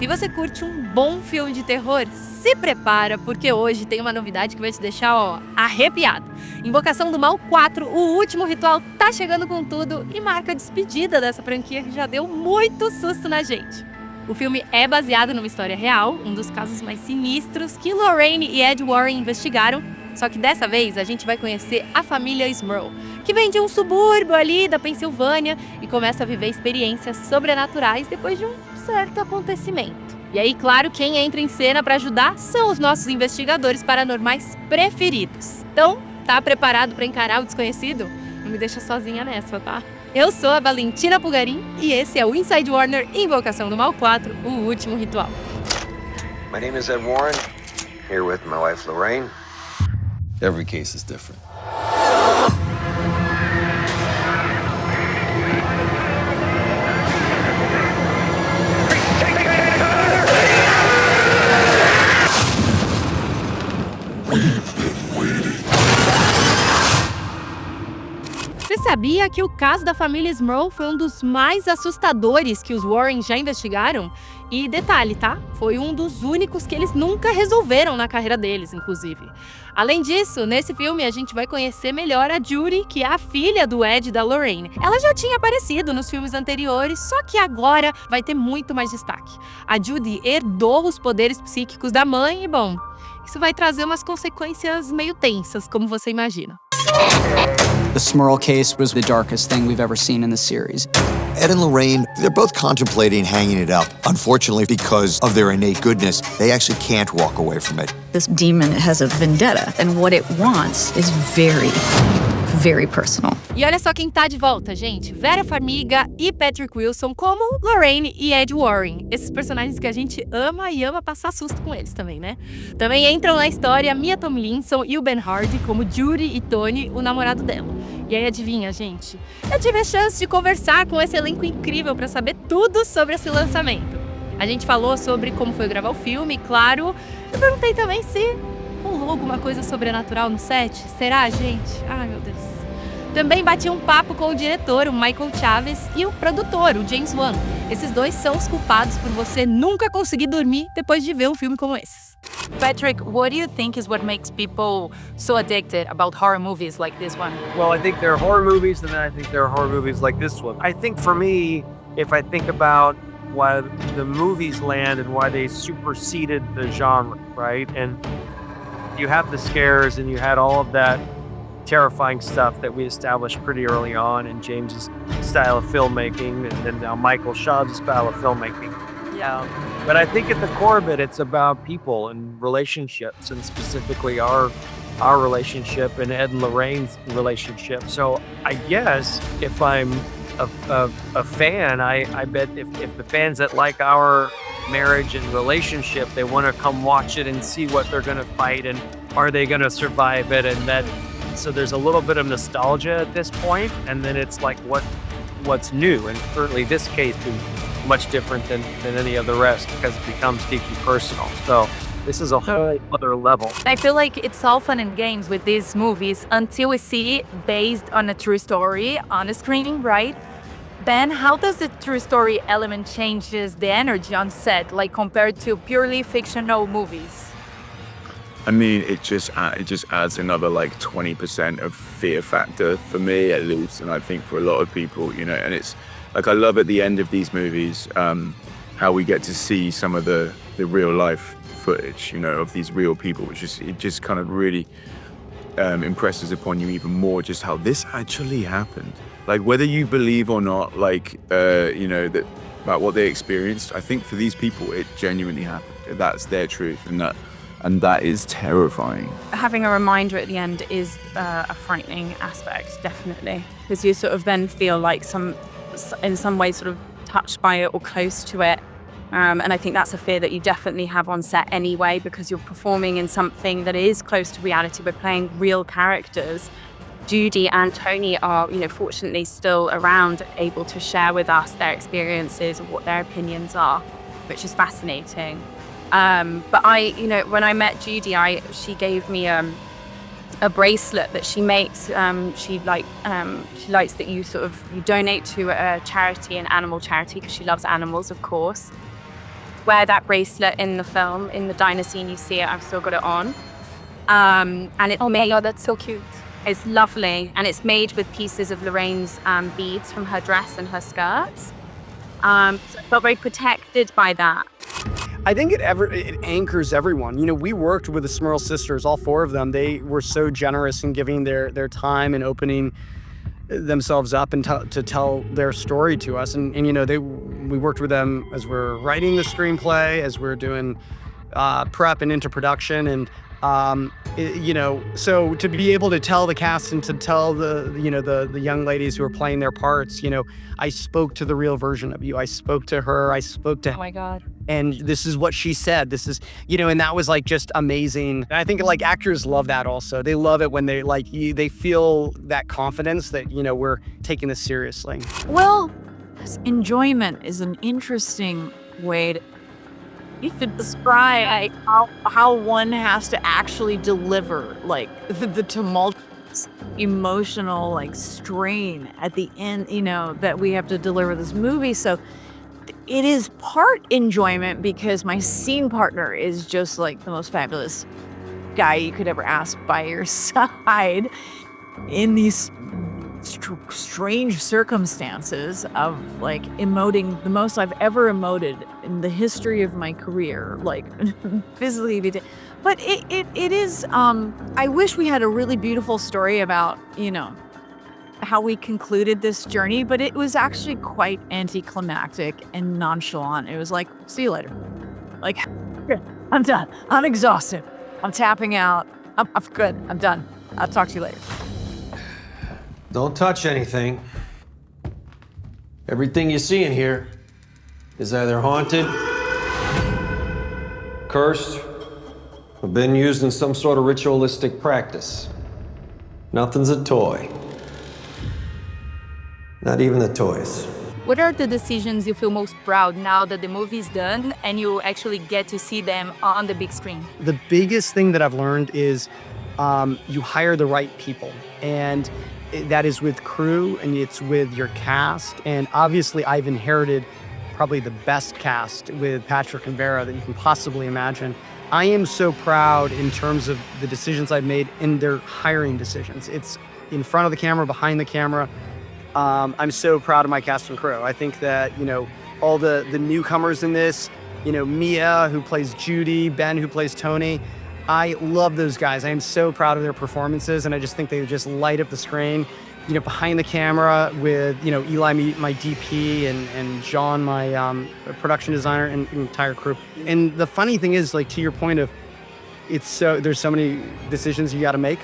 Se você curte um bom filme de terror, se prepara, porque hoje tem uma novidade que vai te deixar, arrepiado. Invocação do Mal 4, o último ritual, tá chegando com tudo e marca a despedida dessa franquia que já deu muito susto na gente. O filme é baseado numa história real, um dos casos mais sinistros que Lorraine e Ed Warren investigaram, só que dessa vez a gente vai conhecer a família Smurl, que vem de um subúrbio ali da Pensilvânia e começa a viver experiências sobrenaturais depois de um certo acontecimento. E aí, claro, quem entra em cena para ajudar são os nossos investigadores paranormais preferidos. Então, tá preparado para encarar o desconhecido? Não me deixa sozinha nessa, tá? Eu sou a Valentina Pulgarim e esse é o Inside Warner Invocação do Mal 4, o último ritual. My name is Ed Warren, here with my wife Lorraine. Every case is different. Você sabia que o caso da família Smurl foi um dos mais assustadores que os Warren já investigaram? E detalhe, tá? Foi um dos únicos que eles nunca resolveram na carreira deles, inclusive. Além disso, nesse filme a gente vai conhecer melhor a Judy, que é a filha do Ed e da Lorraine. Ela já tinha aparecido nos filmes anteriores, só que agora vai ter muito mais destaque. A Judy herdou os poderes psíquicos da mãe e, bom, isso vai trazer umas consequências meio tensas, como você imagina. The Smurl case was the darkest thing we've ever seen in the series. Ed and Lorraine, they're both contemplating hanging it up. Unfortunately, because of their innate goodness, they actually can't walk away from it. This demon has a vendetta, and what it wants is very personal. E olha só quem tá de volta, gente. Vera Farmiga e Patrick Wilson como Lorraine e Ed Warren. Esses personagens que a gente ama e ama passar susto com eles também, né? Também entram na história Mia Tomlinson e o Ben Hardy como Judy e Tony, o namorado dela. E aí, adivinha, gente? Eu tive a chance de conversar com esse elenco incrível para saber tudo sobre esse lançamento. A gente falou sobre como foi gravar o filme, claro. Eu perguntei também se rolou alguma coisa sobrenatural no set. Será, gente? Ai, meu Deus. Também bati um papo com o diretor, o Michael Chaves, e o produtor, o James Wan. Esses dois são os culpados por você nunca conseguir dormir depois de ver um filme como esse. Patrick, what do you think is what makes people so addicted about horror movies like this one? Well, I think there are horror movies, and then I think there are horror movies like this one. I think for me, if I think about why the movies land and why they superseded the genre, right? And you have the scares and you had all of that terrifying stuff that we established pretty early on in James's style of filmmaking, and then now Michael Chaves' style of filmmaking. Yeah. But I think at the core of it, it's about people and relationships, and specifically our relationship and Ed and Lorraine's relationship. So I guess if I'm a fan, I bet if the fans that like our marriage and relationship, they want to come watch it and see what they're going to fight and are they going to survive it, and that. So there's a little bit of nostalgia at this point, and then it's like what's new, and certainly this case is much different than any of the rest because it becomes deeply personal. So this is a whole other level. I feel like it's all fun and games with these movies until we see it based on a true story on the screen, right? Ben, how does the true story element changes the energy on set, like compared to purely fictional movies? I mean, it just adds another like 20% of fear factor for me at least, and I think for a lot of people, you know. And it's like I love at the end of these movies how we get to see some of the real life footage, you know, of these real people, which is it just kind of really impresses upon you even more just how this actually happened. Like whether you believe or not, like you know, that about what they experienced, I think for these people it genuinely happened. That's their truth, and that is terrifying. Having a reminder at the end is a frightening aspect, definitely, because you sort of then feel like in some way sort of touched by it or close to it. And I think that's a fear that you definitely have on set anyway, because you're performing in something that is close to reality. We're playing real characters. Judy and Tony are, fortunately still around, able to share with us their experiences and what their opinions are, which is fascinating. But when I met Judy, she gave me a bracelet that she makes. She likes that you donate to a charity, an animal charity, because she loves animals, of course. wear that bracelet in the film. In the diner scene, you see it. I've still got it on. And Oh my God, that's so cute. it's lovely, and it's made with pieces of Lorraine's beads from her dress and her skirts. So I felt very protected by that. I think it anchors everyone. You know, we worked with the Smurl sisters, all four of them. They were so generous in giving their time and opening themselves up and to tell their story to us. And you know, we worked with them as we're writing the screenplay, as we're doing prep and into production. And you know, so to be able to tell the cast and to tell the young ladies who are playing their parts, you know, I spoke to the real version of you. I spoke to her. I spoke to. Oh my God. And this is what she said. This is, you know, and that was like just amazing. And I think like actors love that also. They love it when they they feel that confidence that, you know, we're taking this seriously. Well, enjoyment is an interesting way to describe how one has to actually deliver like the tumultuous emotional like strain at the end, you know, that we have to deliver this movie. So it is part enjoyment because my scene partner is just like the most fabulous guy you could ever ask by your side in these strange circumstances of like emoting the most I've ever emoted in the history of my career, like physically. But it is, I wish we had a really beautiful story about, you know, how we concluded this journey, but it was actually quite anticlimactic and nonchalant. It was like, see you later. Like, I'm done. I'm exhausted. I'm tapping out. I'm good. I'm done. I'll talk to you later. Don't touch anything. Everything you see in here is either haunted, cursed, or been used in some sort of ritualistic practice. Nothing's a toy. Not even the toys. What are the decisions you feel most proud now that the movie is done and you actually get to see them on the big screen? The biggest thing that I've learned is you hire the right people. And that is with crew and it's with your cast. And obviously I've inherited probably the best cast with Patrick and Vera that you can possibly imagine. I am so proud in terms of the decisions I've made in their hiring decisions. It's in front of the camera, behind the camera. I'm so proud of my cast and crew. I think that, you know, all the newcomers in this, you know, Mia, who plays Judy, Ben, who plays Tony, I love those guys. I am so proud of their performances, and I just think they just light up the screen. You know, behind the camera with, you know, Eli, my DP, and John, my production designer, and entire crew. And the funny thing is, like, to your point of, there's so many decisions you got to make.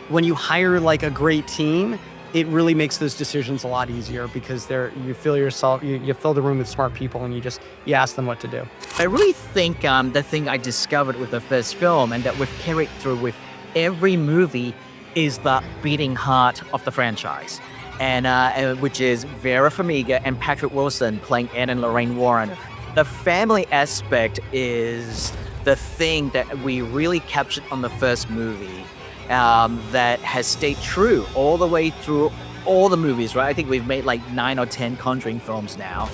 When you hire like a great team, it really makes those decisions a lot easier because you fill the room with smart people and you ask them what to do. I really think the thing I discovered with the first film and that we've carried through with every movie is the beating heart of the franchise, and which is Vera Farmiga and Patrick Wilson playing Ed and Lorraine Warren. The family aspect is the thing that we really captured on the first movie. That has stayed true all the way through all the movies, right? I think we've made like 9 or 10 Conjuring films now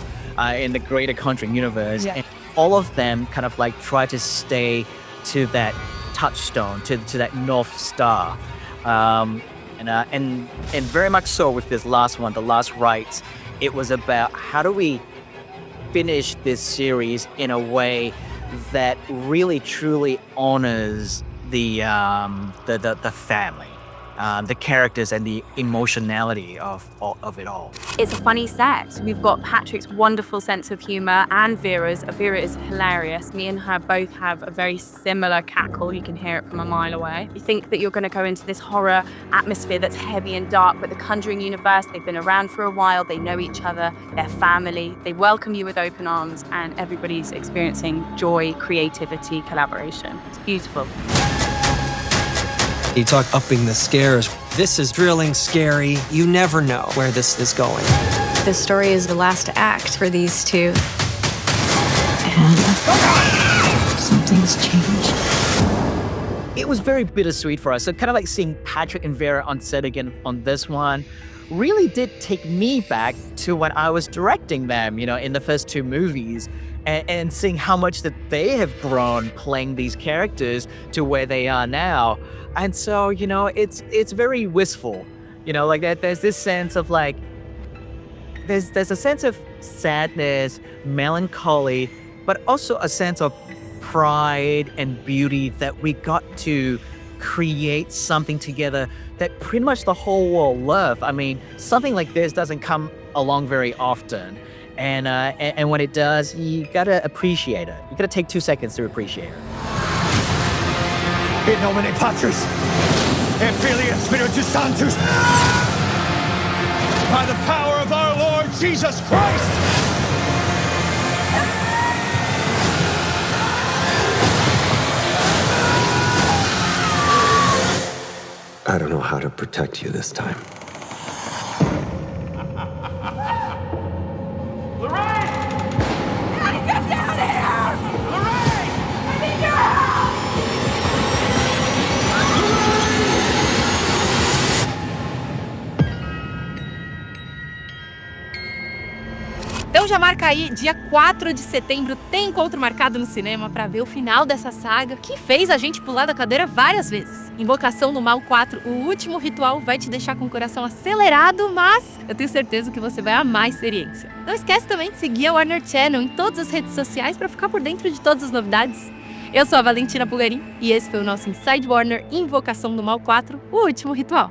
in the greater Conjuring universe. Yeah. And all of them kind of like try to stay to that touchstone, to that North Star. And very much so with this last one, The Last Rites, it was about how do we finish this series in a way that really truly honors the family, the characters, and the emotionality of it all. It's a funny set. We've got Patrick's wonderful sense of humor and Vera's. Vera is hilarious. Me and her both have a very similar cackle. You can hear it from a mile away. You think that you're going to go into this horror atmosphere that's heavy and dark, but the Conjuring universe, they've been around for a while. They know each other. They're family. They welcome you with open arms, and everybody's experiencing joy, creativity, collaboration. It's beautiful. You talk upping the scares. This is thrilling, scary. You never know where this is going. The story is the last act for these two. And something's changed. It was very bittersweet for us. So kind of like seeing Patrick and Vera on set again on this one really did take me back to when I was directing them, you know, in the first two movies. and seeing how much that they have grown playing these characters to where they are now. And so, you know, it's very wistful, you know, like that. There's this sense of like, there's a sense of sadness, melancholy, but also a sense of pride and beauty that we got to create something together that pretty much the whole world love. I mean, something like this doesn't come along very often. And when it does, you gotta appreciate it. You gotta take 2 seconds to appreciate it. In nomine Patris, et Filii et Spiritus Sanctus, by the power of our Lord Jesus Christ. I don't know how to protect you this time. Então já marca aí, dia 4 de setembro tem encontro marcado no cinema pra ver o final dessa saga que fez a gente pular da cadeira várias vezes. Invocação do Mal 4, o último ritual, vai te deixar com o coração acelerado, mas eu tenho certeza que você vai amar a experiência. Não esquece também de seguir a Warner Channel em todas as redes sociais pra ficar por dentro de todas as novidades. Eu sou a Valentina Pulgarim e esse foi o nosso Inside Warner Invocação do Mal 4, o último ritual.